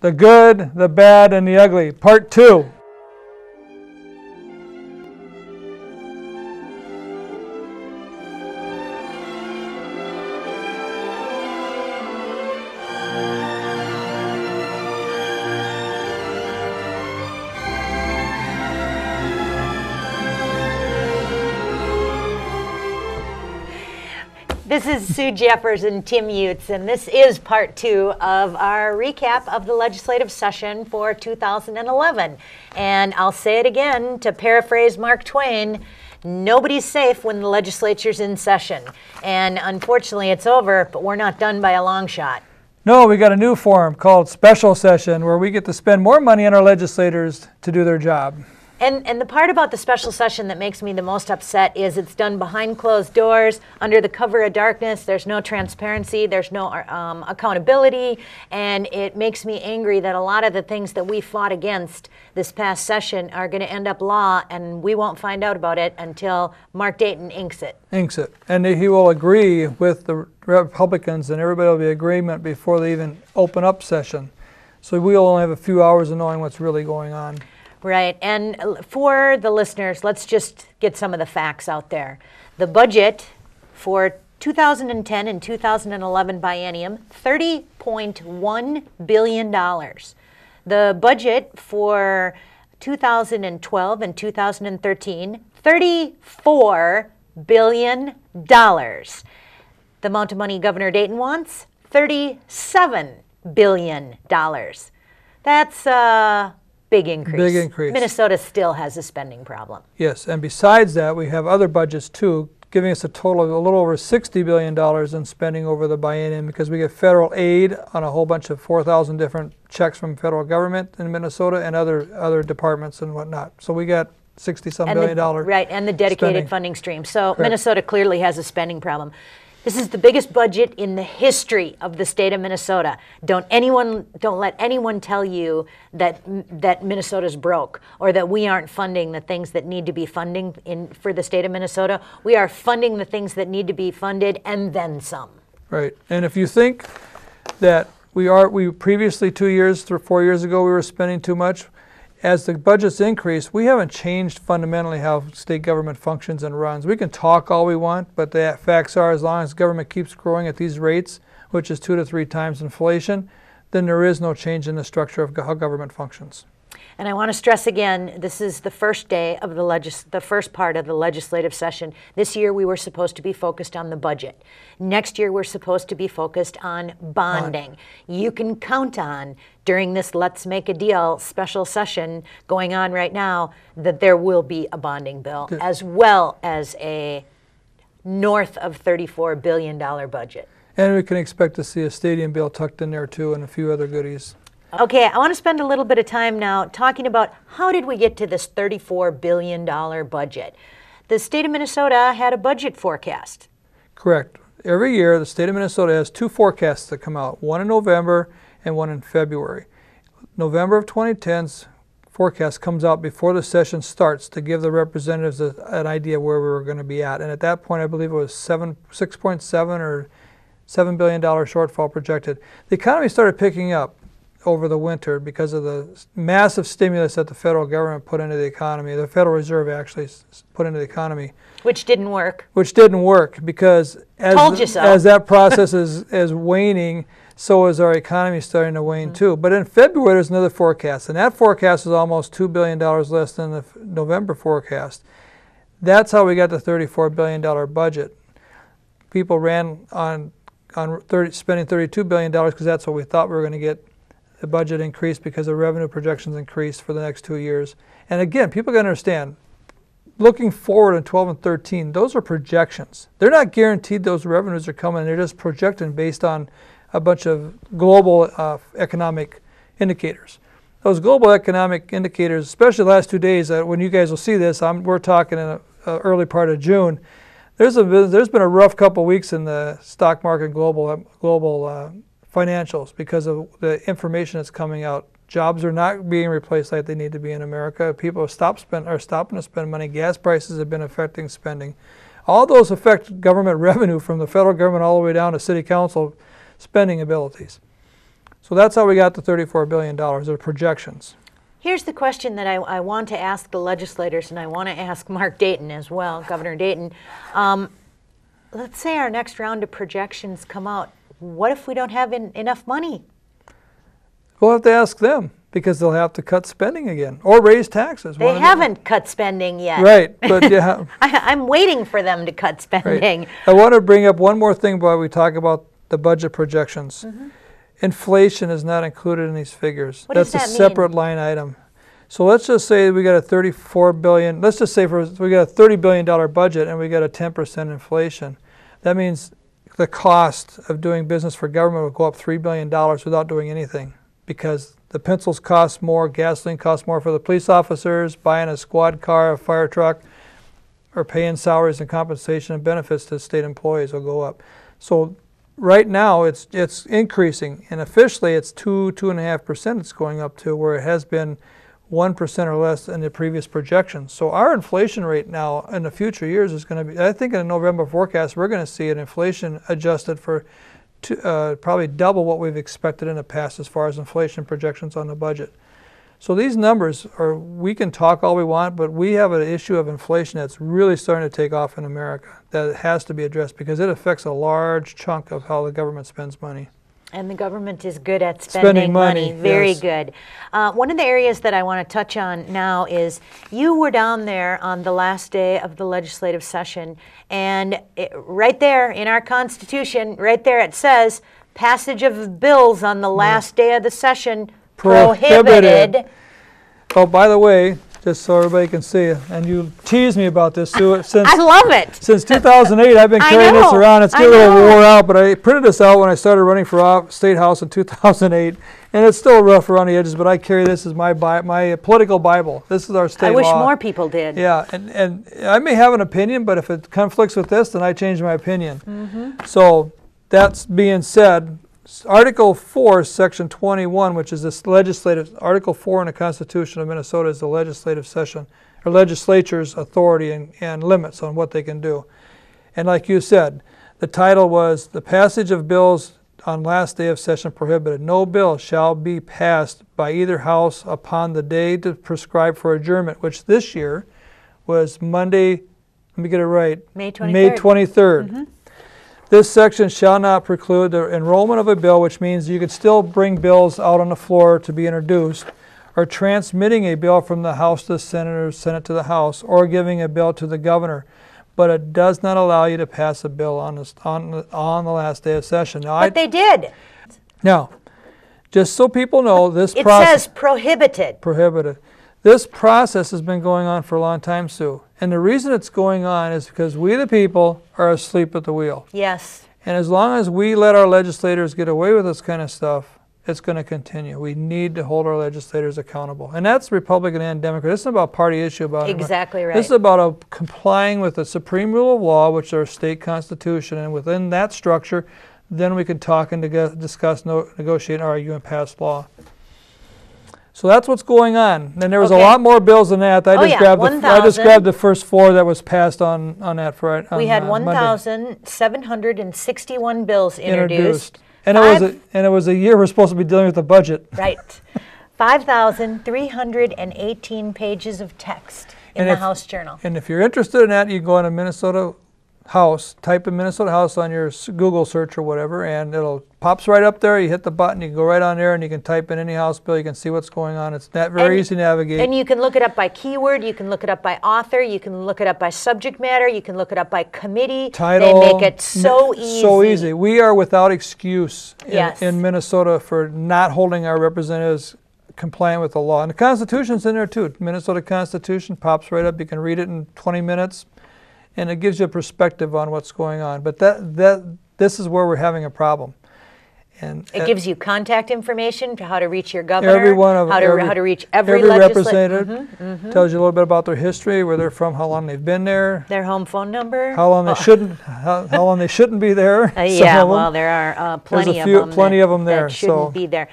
The Good, the Bad, and the Ugly, Part 2. This is Sue Jeffers and Tim-Utz, and this is part 2 of our recap of the legislative session for 2011. And I'll say it again, to paraphrase Mark Twain, nobody's safe when the legislature's in session. And unfortunately, it's over, but we're not done by a long shot. No, we got a new form called special session where we get to spend more money on our legislators to do their job. And the part about the special session that makes me the most upset is it's done behind closed doors, under the cover of darkness. There's no transparency, there's no accountability, and it makes me angry that a lot of the things that we fought against this past session are going to end up law, and we won't find out about it until Mark Dayton inks it. And he will agree with the Republicans, and everybody will be in agreement before they even open up session. So we'll only have a few hours of knowing what's really going on. Right, and for the listeners, let's just get some of the facts out there. The budget for 2010 and 2011 biennium, $30.1 billion. The budget for 2012 and 2013, $34 billion. The amount of money Governor Dayton wants, $37 billion. That's big increase. Big increase. Minnesota still has a spending problem. Yes, and besides that, we have other budgets too, giving us a total of a little over $60 billion in spending over the biennium because we get federal aid on a whole bunch of 4,000 different checks from federal government in Minnesota and other departments and whatnot. So we got $60-some billion. Right, and the dedicated spending. Funding stream. So Correct. Minnesota clearly has a spending problem. This is the biggest budget in the history of the state of Minnesota. Don't let anyone tell you that Minnesota's broke or that we aren't funding the things that need to be funding for the state of Minnesota. We are funding the things that need to be funded and then some. Right. And if you think that we previously 4 years ago we were spending too much, as the budgets increase, we haven't changed fundamentally how state government functions and runs. We can talk all we want, but the facts are as long as government keeps growing at these rates, which is 2 to 3 times inflation, then there is no change in the structure of how government functions. And I want to stress again, this is the first day of the first part of the legislative session. This year we were supposed to be focused on the budget. Next year we're supposed to be focused on bonding. You can count on, during this Let's Make a Deal special session going on right now, that there will be a bonding bill as well as a north of $34 billion budget. And we can expect to see a stadium bill tucked in there too and a few other goodies. Okay, I want to spend a little bit of time now talking about how did we get to this $34 billion budget. The state of Minnesota had a budget forecast. Correct. Every year, the state of Minnesota has 2 forecasts that come out, one in November and one in February. November of 2010's forecast comes out before the session starts to give the representatives an idea where we were going to be at. And at that point, I believe it was 6.7 or $7 billion shortfall projected. The economy started picking up over the winter because of the massive stimulus that the federal government put into the economy, the Federal Reserve actually put into the economy. Which didn't work. Which didn't work because as that process is waning, so is our economy starting to wane too. But in February there's another forecast, and that forecast is almost $2 billion less than the November forecast. That's how we got the $34 billion budget. People ran on spending $32 billion because that's what we thought we were going to get. The budget increased because the revenue projections increased for the next 2 years. And again, people got to understand, looking forward in 12 and 13, those are projections. They're not guaranteed those revenues are coming. They're just projecting based on a bunch of global economic indicators. Those global economic indicators, especially the last 2 days, when you guys will see this, we're talking in the early part of June. There's been a rough couple weeks in the stock market, global financials because of the information that's coming out. Jobs are not being replaced like they need to be in America. People are stopping to spend money. Gas prices have been affecting spending. All those affect government revenue from the federal government all the way down to city council spending abilities. So that's how we got the $34 billion, or projections. Here's the question that I want to ask the legislators, and I want to ask Mark Dayton as well, Governor Dayton. Let's say our next round of projections come out. What if we don't have enough money? We'll have to ask them, because they'll have to cut spending again or raise taxes. They haven't cut spending yet. Right, but yeah. I'm waiting for them to cut spending. Right. I want to bring up one more thing while we talk about the budget projections. Inflation is not included in these figures. What does that mean? That's a separate line item. So let's just say we got a $34 billion, let's just say we got a $30 billion budget and we got a 10% inflation. That means the cost of doing business for government will go up $3 billion without doing anything, because the pencils cost more, gasoline costs more for the police officers, buying a squad car, a fire truck, or paying salaries and compensation and benefits to state employees will go up. So right now it's increasing, and officially it's 2.5% it's going up to, where it has been 1% or less in the previous projections. So our inflation rate now in the future years is going to be, I think in the November forecast, we're going to see an inflation adjusted for probably double what we've expected in the past as far as inflation projections on the budget. So these numbers are, we can talk all we want, but we have an issue of inflation that's really starting to take off in America that has to be addressed, because it affects a large chunk of how the government spends money. And the government is good at spending money. Very yes. good. One of the areas that I want to touch on now is, you were down there on the last day of the legislative session, and right there in our Constitution, right there it says, passage of bills on the last day of the session prohibited. Oh, by the way, just so everybody can see it, and you tease me about this, Sue. I love it. Since 2008, I've been carrying this around. It's getting a little wore out, but I printed this out when I started running for State House in 2008, and it's still rough around the edges, but I carry this as my political Bible. This is our state law. I wish more people did. Yeah, and I may have an opinion, but if it conflicts with this, then I change my opinion. So that's being said, Article 4, Section 21, which is this Article 4 in the Constitution of Minnesota, is the legislative session, or legislature's authority and limits on what they can do. And like you said, the title was, "The passage of bills on last day of session prohibited. No bill shall be passed by either house upon the day to prescribe for adjournment," which this year was Monday, let me get it right, May 23rd. May 23rd. This section shall not preclude the enrollment of a bill, which means you could still bring bills out on the floor to be introduced, or transmitting a bill from the House to the Senate or Senate to the House, or giving a bill to the governor. But it does not allow you to pass a bill on the last day of session. Now, but they did. Now, just so people know, this process... It says prohibited. Prohibited. This process has been going on for a long time, Sue. And the reason it's going on is because we, the people, are asleep at the wheel. Yes. And as long as we let our legislators get away with this kind of stuff, it's going to continue. We need to hold our legislators accountable. And that's Republican and Democrat. This isn't about party issue. Exactly right. This is about complying with the supreme rule of law, which is our state constitution. And within that structure, then we can talk and discuss, negotiate, argue, and pass law. So that's what's going on. And there was a lot more bills than that. I just grabbed the first 4 that was passed on that Friday. We had 1,761 bills introduced. And it was a year we're supposed to be dealing with the budget. Right. 5,318 pages of text in the House Journal. And if you're interested in that, you can go on a Minnesota House, type in Minnesota House on your Google search or whatever, and it'll pops right up there. You hit the button, you can go right on there, and you can type in any House bill. You can see what's going on. It's very easy to navigate. And you can look it up by keyword. You can look it up by author. You can look it up by subject matter. You can look it up by committee. Title. They make it so easy. So easy. We are without excuse in Minnesota for not holding our representatives compliant with the law. And the Constitution's in there too. Minnesota Constitution pops right up. You can read it in 20 minutes. And it gives you a perspective on what's going on. But this is where we're having a problem. And it gives you contact information for how to reach your governor, how to reach every representative. Tells you a little bit about their history, where they're from, how long they've been there, their home phone number, how long they shouldn't be there. Yeah, well, there are plenty of them there that shouldn't be there.